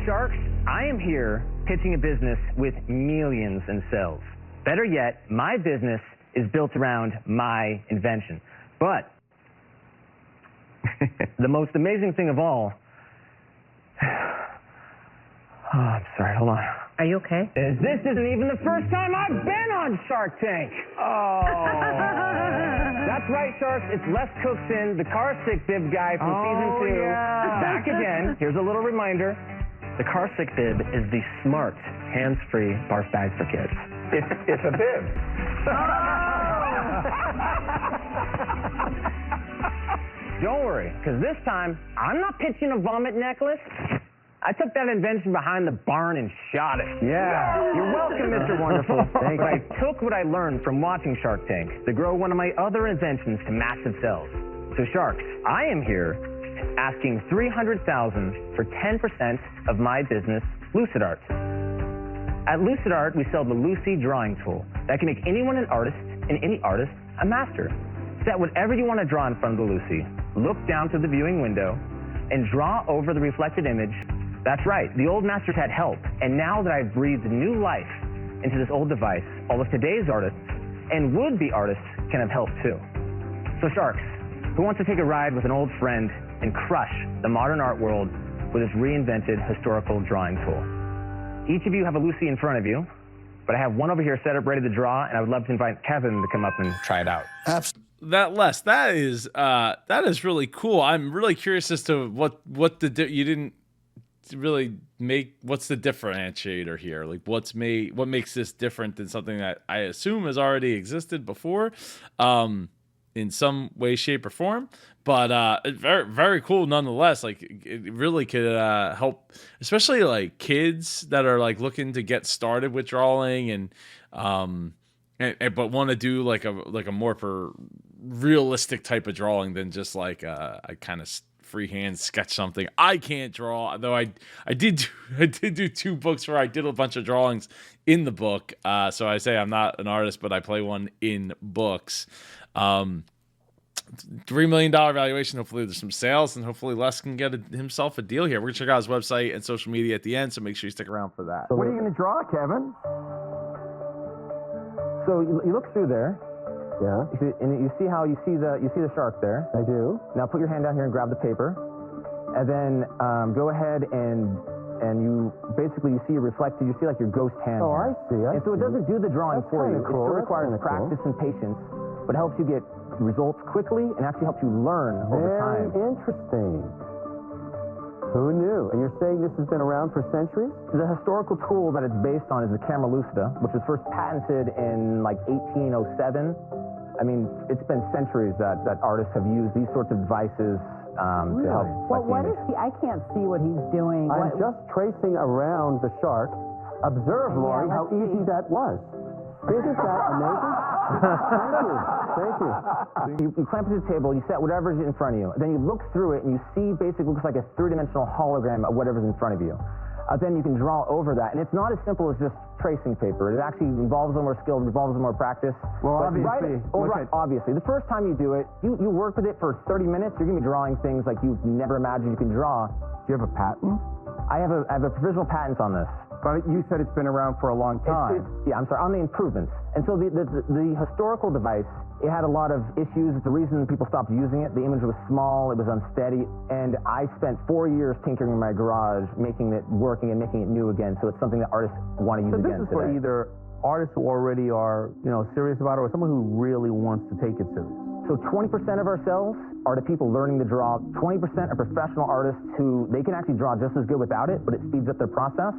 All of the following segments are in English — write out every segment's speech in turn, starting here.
Sharks, I am here pitching a business with millions in sales. Better yet, my business is built around my invention. But the most amazing thing of all, I'm sorry, hold on. Are you okay? Is this isn't even the first time I've been on Shark Tank. Oh. That's right, Sharks. It's Les Cookson, the car sick bib guy from season 2. Yeah. Back again. Here's a little reminder. The car sick bib is the smart, hands-free barf bag for kids. It's a bib. Don't worry, because this time, I'm not pitching a vomit necklace. I took that invention behind the barn and shot it. Yeah. You're welcome, Mr. Wonderful. Thank But I you. took what I learned from watching Shark Tank to grow one of my other inventions to massive sales. So Sharks, I am here asking $300,000 for 10% of my business, Lucid Art. At Lucid Art, we sell the Lucy drawing tool that can make anyone an artist and any artist a master. Set whatever you want to draw in front of the Lucy, look down through the viewing window, and draw over the reflected image. That's right, the old masters had help, and now that I've breathed new life into this old device, all of today's artists and would-be artists can have help too. So Sharks, who wants to take a ride with an old friend and crush the modern art world with this reinvented historical drawing tool? Each of you have a Lucy in front of you, but I have one over here set up ready to draw, and I would love to invite Kevin to come up and try it out. That is really cool. I'm really curious as to what you didn't really make. What's the differentiator here? Like what makes this different than something that I assume has already existed before, in some way, shape, or form. But very, very cool nonetheless. Like it really could help, especially like kids that are like looking to get started with drawing and but want to do like a more realistic type of drawing than just like I kind of freehand sketch something. I can't draw, though I did do 2 books where I did a bunch of drawings in the book. So I say I'm not an artist, but I play one in books. $3 million valuation. Hopefully there's some sales, and hopefully Les can get himself a deal here. We're gonna check out his website and social media at the end, so make sure you stick around for that. What are you going to draw, Kevin? So you look through there, Yeah, and you see how you see the shark there. I do. Now put your hand down here and grab the paper, and then go ahead and you basically you see reflected. You see like your ghost hand. Oh, here. I see. And so it doesn't do the drawing That's for you. kinda cool. It still That's requires kinda practice cool. and patience, but it helps you get results quickly and actually helps you learn over time. Very interesting. Who knew? And you're saying this has been around for centuries? The historical tool that it's based on is the camera lucida, which was first patented in like 1807. I mean, it's been centuries that artists have used these sorts of devices to help. Well, what is he? I can't see what he's doing. I'm just tracing around the shark. Observe, Lori, how let's see. easy that was. Isn't that amazing? Thank you. You clamp it to the table, you set whatever's in front of you. Then you look through it and you see basically looks like a three-dimensional hologram of whatever's in front of you. Then you can draw over that. And it's not as simple as just tracing paper. It actually involves a little more skill, involves a little more practice. Well, But obviously, obviously. The first time you do it, you work with it for 30 minutes, you're going to be drawing things like you've never imagined you can draw. Do you have a patent? I have a provisional patent on this. But you said it's been around for a long time. Yeah, I'm sorry, on the improvements. And so the historical device, it had a lot of issues. It's the reason people stopped using it. The image was small, it was unsteady, and I spent 4 years tinkering in my garage, making it working and making it new again. So it's something that artists want to use again today. So this is for either artists who already are, serious about it, or someone who really wants to take it serious. So 20% of our sales are to people learning to draw. 20% are professional artists who they can actually draw just as good without it, but it speeds up their process.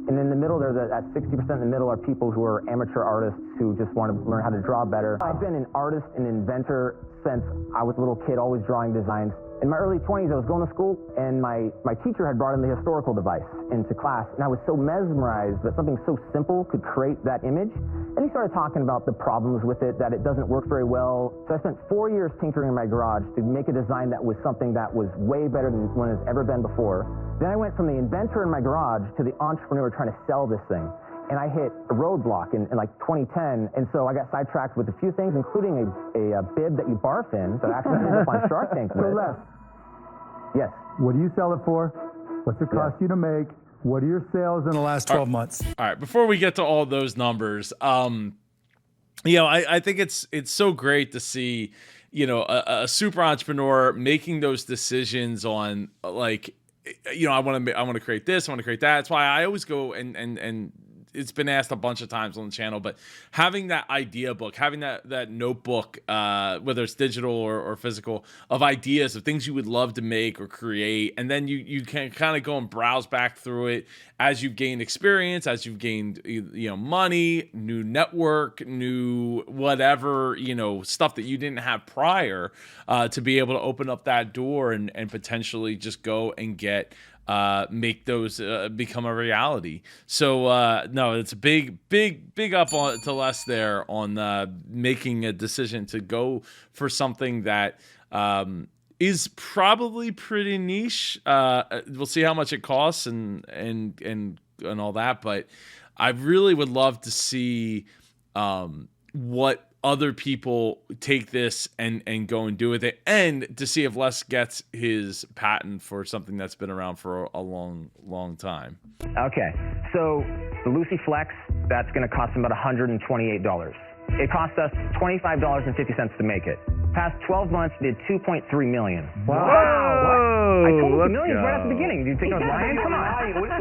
And in the middle, at 60% in the middle are people who are amateur artists who just want to learn how to draw better. I've been an artist and inventor since I was a little kid, always drawing designs. In my early 20s, I was going to school, and my teacher had brought in the historical device into class, and I was so mesmerized that something so simple could create that image. And he started talking about the problems with it, that it doesn't work very well. So I spent 4 years tinkering in my garage to make a design that was something that was way better than one has ever been before. Then I went from the inventor in my garage to the entrepreneur trying to sell this thing. And I hit a roadblock in like 2010, and so I got sidetracked with a few things, including a bib that you barf in that I actually ended up on Shark Tank with. So Les, Yes. what do you sell it for? What's it cost you to make? What are your sales in the last 12 months? All right, before we get to all those numbers, I think it's so great to see, a super entrepreneur making those decisions on like, I want to create this, I want to create that. That's why I always go and it's been asked a bunch of times on the channel, but having that idea book, having that notebook, whether it's digital or physical, of ideas of things you would love to make or create, and then you can kind of go and browse back through it as you've gained experience, as you've gained money, new network, new whatever, stuff that you didn't have prior, to be able to open up that door and potentially just go and make those become a reality. So no, it's a big up to Les there on making a decision to go for something that is probably pretty niche. We'll see how much it costs and all that, but I really would love to see what other people take this and go and do with it, and to see if Les gets his patent for something that's been around for a long time. Okay, so the Lucy Flex, that's going to cost him about $128. It cost us $25.50 to make it. Past 12 months, we did $2.3 million. Wow. What? I told you millions right at the beginning. Do you think I was lying? Come on.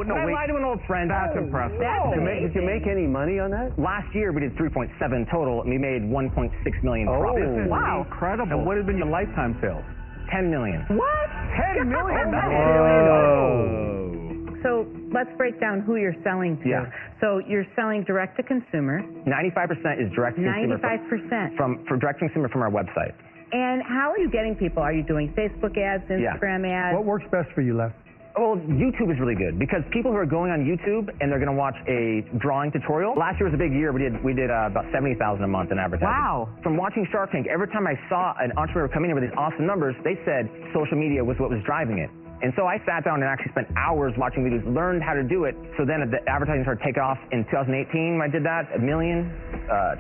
No, I lied to an old friend. That's impressive. Did you make any money on that? Last year, we did 3.7 total, and we made 1.6 million profit. This is incredible. And what has been your lifetime sales? 10 million. What? 10 million? Whoa. So let's break down who you're selling to. Yeah. So you're selling direct to consumer. 95% is direct to consumer. 95%. For direct to consumer from our website. And how are you getting people? Are you doing Facebook ads, Instagram ads? What works best for you, Les? Well, YouTube is really good because people who are going on YouTube and they're going to watch a drawing tutorial. Last year was a big year. We did about $70,000 a month in advertising. Wow. From watching Shark Tank, every time I saw an entrepreneur coming in with these awesome numbers, they said social media was what was driving it. And so I sat down and actually spent hours watching videos, learned how to do it. So then the advertising started to take off in 2018. I did that, $1 million,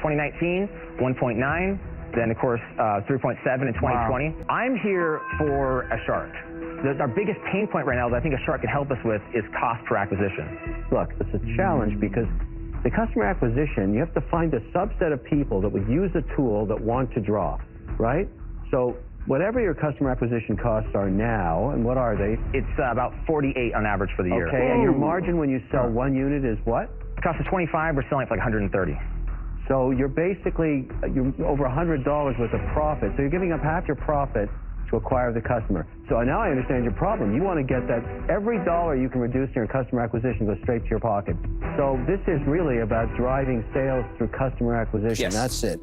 2019, 1.9. Then, of course, 3.7 in 2020. Wow. I'm here for a shark. Our biggest pain point right now that I think a shark can help us with is cost per acquisition. Look, it's a challenge because the customer acquisition, you have to find a subset of people that would use a tool that want to draw, right? So whatever your customer acquisition costs are now, and what are they? It's about 48 on average for the year. Okay, and your margin when you sell one unit is what? It costs us 25, we're selling it for like 130. So you're basically, you're over $100 worth of profit. So you're giving up half your profit to acquire the customer. So now I understand your problem. You want to get that every dollar you can reduce in your customer acquisition goes straight to your pocket. So this is really about driving sales through customer acquisition. Yes. That's it.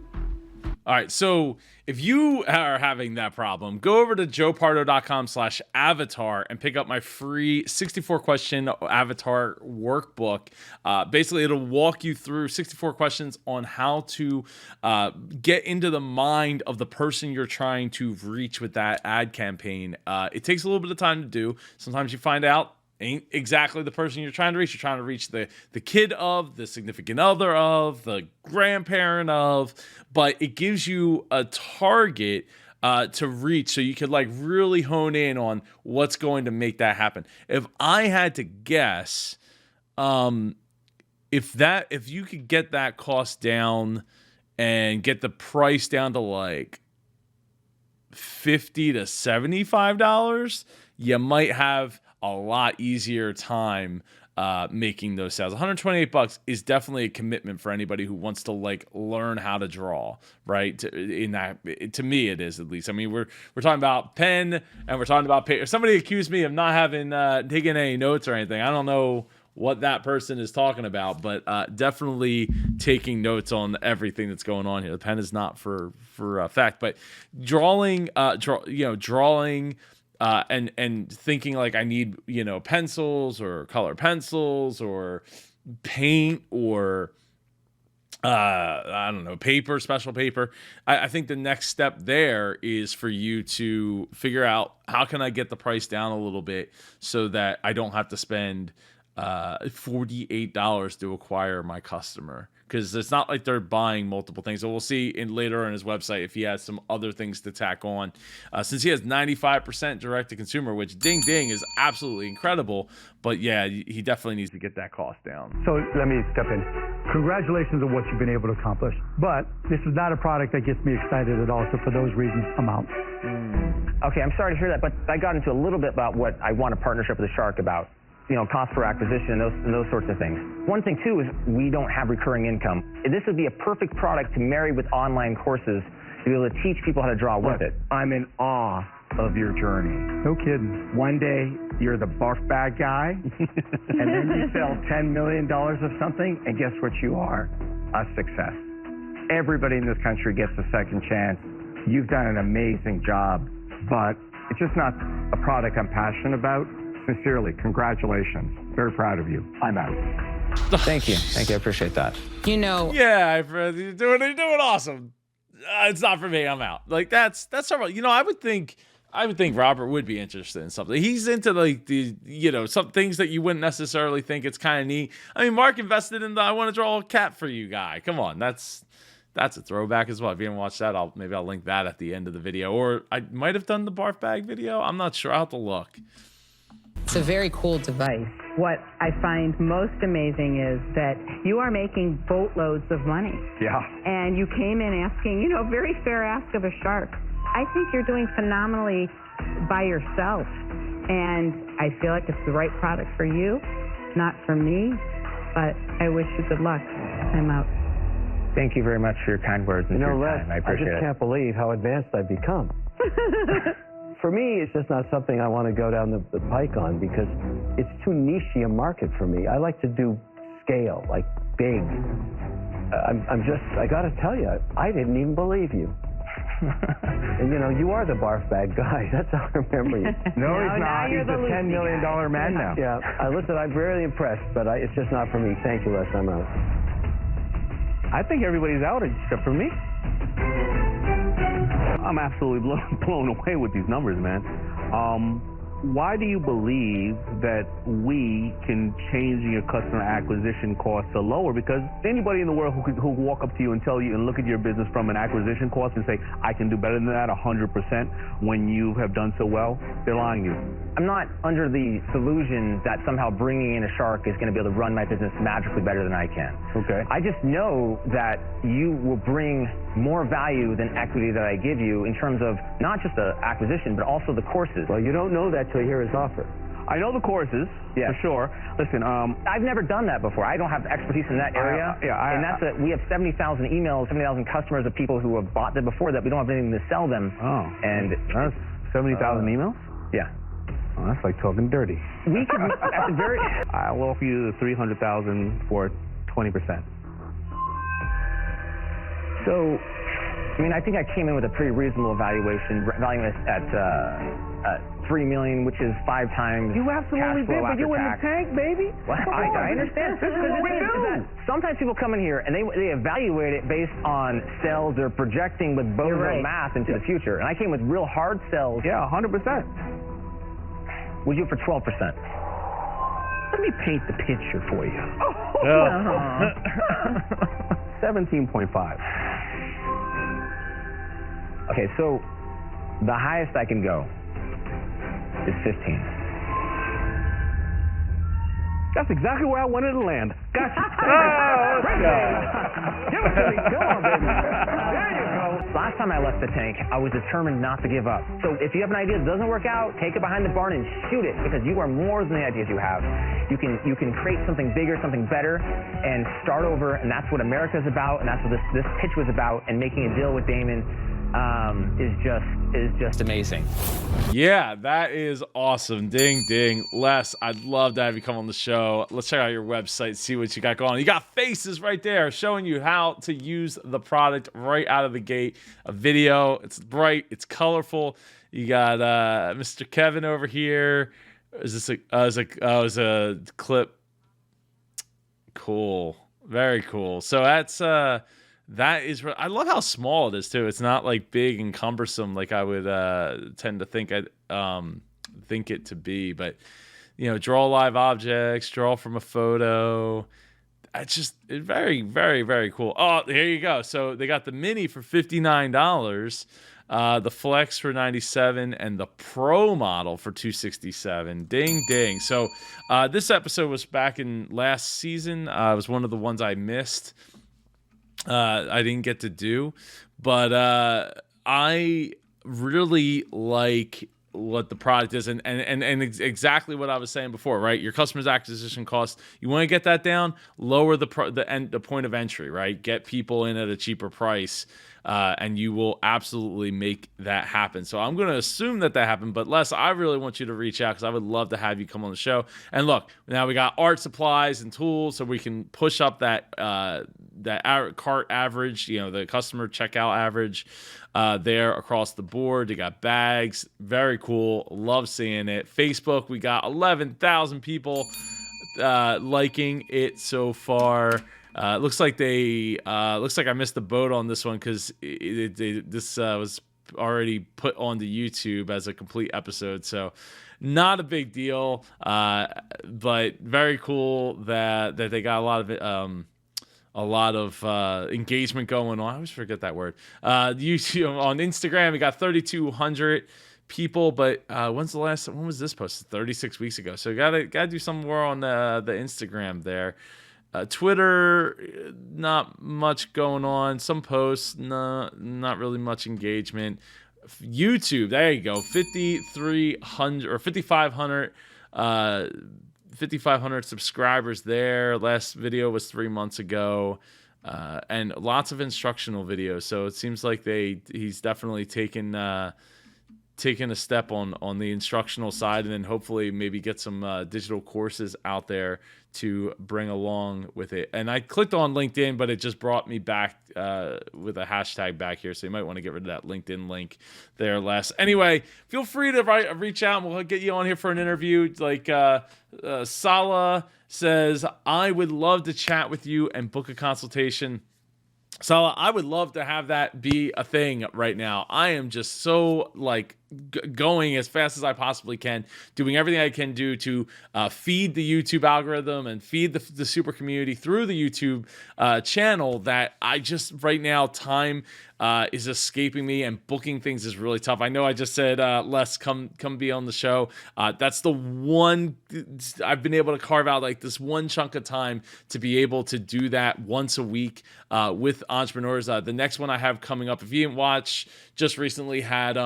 All right, so if you are having that problem, go over to joepardo.com/avatar and pick up my free 64-question avatar workbook. Basically, it'll walk you through 64 questions on how to get into the mind of the person you're trying to reach with that ad campaign. It takes a little bit of time to do. Sometimes you find out ain't exactly the person you're trying to reach. You're trying to reach the kid of, the significant other of, the grandparent of, but it gives you a target to reach so you could like really hone in on what's going to make that happen. If I had to guess, if you could get that cost down and get the price down to like $50 to $75, you might have a lot easier time making those sales. $128 is definitely a commitment for anybody who wants to like learn how to draw, right? To me, it is, at least. I mean, we're talking about pen and we're talking about paper. Somebody accused me of not having taken any notes or anything. I don't know what that person is talking about, but definitely taking notes on everything that's going on here. The pen is not for effect, but drawing. And thinking like I need, pencils or color pencils or paint or, I don't know, paper, special paper. I think the next step there is for you to figure out how can I get the price down a little bit so that I don't have to spend $48 to acquire my customer, because it's not like they're buying multiple things. So we'll see later on his website if he has some other things to tack on. Since he has 95% direct to consumer, which ding ding is absolutely incredible. But yeah, he definitely needs to get that cost down. So let me step in. Congratulations on what you've been able to accomplish. But this is not a product that gets me excited at all. So for those reasons, I'm out. Okay, I'm sorry to hear that, but I got into a little bit about what I want a partnership with a shark about. Cost per acquisition and those sorts of things. One thing, too, is we don't have recurring income. This would be a perfect product to marry with online courses to be able to teach people how to draw with it. I'm in awe of your journey. No kidding. One day, you're the barf bag guy, and then you sell $10 million of something, and guess what you are? A success. Everybody in this country gets a second chance. You've done an amazing job, but it's just not a product I'm passionate about. Sincerely, congratulations. Very proud of you. I'm out. Thank you. I appreciate that. Yeah, you're doing awesome. It's not for me. I'm out. Like that's sort of, I would think Robert would be interested in something. He's into like the, some things that you wouldn't necessarily think. It's kind of neat. I mean, Mark invested in the I want to draw a cat for you guy. Come on, that's a throwback as well. If you haven't watched that, maybe I'll link that at the end of the video, or I might have done the barf bag video. I'm not sure. I'll have to look. It's a very cool device. What I find most amazing is that you are making boatloads of money. Yeah. And you came in asking, very fair ask of a shark. I think you're doing phenomenally by yourself. And I feel like it's the right product for you, not for me. But I wish you good luck. I'm out. Thank you very much for your kind words and your Les, time. I appreciate it. I just can't believe how advanced I've become. For me, it's just not something I want to go down the pike on because it's too niche a market for me. I like to do scale, like big. I got to tell you, I didn't even believe you. And you are the barf bag guy. That's how I remember you. No, he's not. He's the $10 million man now. Yeah. Listen, I'm very impressed, but it's just not for me. Thank you, Les. I'm out. I think everybody's out except for me. I'm absolutely blown away with these numbers, man. Why do you believe that we can change your customer acquisition costs to lower? Because anybody in the world who will walk up to you and tell you and look at your business from an acquisition cost and say, I can do better than that 100% when you have done so well, they're lying to you. I'm not under the delusion that somehow bringing in a shark is going to be able to run my business magically better than I can. Okay. I just know that you will bring more value than equity that I give you in terms of not just the acquisition, but also the courses. Well, you don't know that till you hear his offer. I know the courses, for sure. Listen, I've never done that before. I don't have expertise in that area. We have 70,000 emails, 70,000 customers of people who have bought them before that. We don't have anything to sell them. Oh. And that's 70,000 emails? Yeah. Oh, that's like talking dirty. We could, at the very... I'll offer you the $300,000 for 20%. So, I think I came in with a pretty reasonable valuation, valuing it at $3 million, which is 5 times. You absolutely did, but you in the tank, baby. Well, I understand. This is what we do. Sometimes people come in here and they evaluate it based on sales they're projecting with bozo math into the future. And I came with real hard sales. Yeah, 100%. Would you for 12%? Let me paint the picture for you. 17.5. Okay, so the highest I can go is 15. That's exactly where I wanted to land. Gotcha. Let's go. Give it to me. Come on, baby. There you go. Last time I left the tank, I was determined not to give up. So if you have an idea that doesn't work out, take it behind the barn and shoot it, because you are more than the ideas you have. You can create something bigger, something better, and start over, and that's what America's about, and that's what this pitch was about, and making a deal with Damon is just amazing. Yeah, that is awesome. Ding, ding. Les, I'd love to have you come on the show. Let's check out your website, see what you got going on. You got faces right there showing you how to use the product right out of the gate. A video, it's bright, it's colorful. You got Mr. Kevin over here. Is this it's a clip? Cool. Very cool. So that's that is, I love how small it is too. It's not like big and cumbersome like I would tend to think it to be, but draw live objects, draw from a photo. It's very, very, very cool. Oh, here you go. So they got the mini for $59, the Flex for $97, and the Pro model for $267. Ding, ding. So this episode was back in last season. It was one of the ones I missed. I didn't get to do, but I really like what the product is, and exactly what I was saying before, right? Your customer's acquisition cost, you want to get that down, lower the point of entry, right? Get people in at a cheaper price, and you will absolutely make that happen. So I'm going to assume that happened, but Les, I really want you to reach out because I would love to have you come on the show. And look, now we got art supplies and tools, so we can push up that cart average, the customer checkout average there across the board. They got bags, very cool. Love seeing it. Facebook, we got 11,000 people liking it so far. Looks like I missed the boat on this one because this was already put onto YouTube as a complete episode, so not a big deal. But very cool that they got a lot of engagement going on. I always forget that word. YouTube on Instagram, we got 3,200 people, but when was this posted? 36 weeks ago. So gotta do some more on the Instagram there. Twitter, not much going on. Some posts, not really much engagement. YouTube, there you go, 5,300 or 5,500. 5,500 subscribers there. Last video was 3 months ago, and lots of instructional videos. So it seems like he's definitely taken a step on the instructional side, and then hopefully maybe get some digital courses out there to bring along with it. And I clicked on LinkedIn, but it just brought me back with a hashtag back here, so you might want to get rid of that LinkedIn link there, Les. Anyway, feel free to reach out, and we'll get you on here for an interview. Like Sala says, I would love to chat with you and book a consultation. Sala, I would love to have that be a thing right now. I am just so going as fast as I possibly can, doing everything I can do to feed the YouTube algorithm and feed the super community through the YouTube channel, that I just right now time is escaping me, and booking things is really tough. I know I just said, Les, come be on the show. That's the one I've been able to carve out, this one chunk of time to be able to do that once a week with entrepreneurs. The next one I have coming up, if you didn't watch, just recently had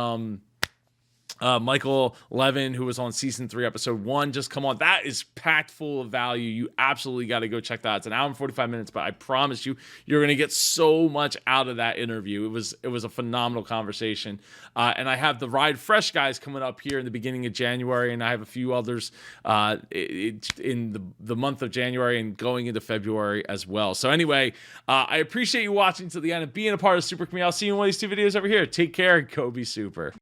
Michael Levin, who was on season 3, episode 1, just come on. That is packed full of value. You absolutely got to go check that out. It's an hour and 45 minutes, but I promise you're going to get so much out of that interview. It was a phenomenal conversation. And I have the Ride Fresh guys coming up here in the beginning of January, and I have a few others in the month of January and going into February as well. So anyway, I appreciate you watching to the end and being a part of the Super Community. I'll see you in one of these 2 videos over here. Take care and go be super.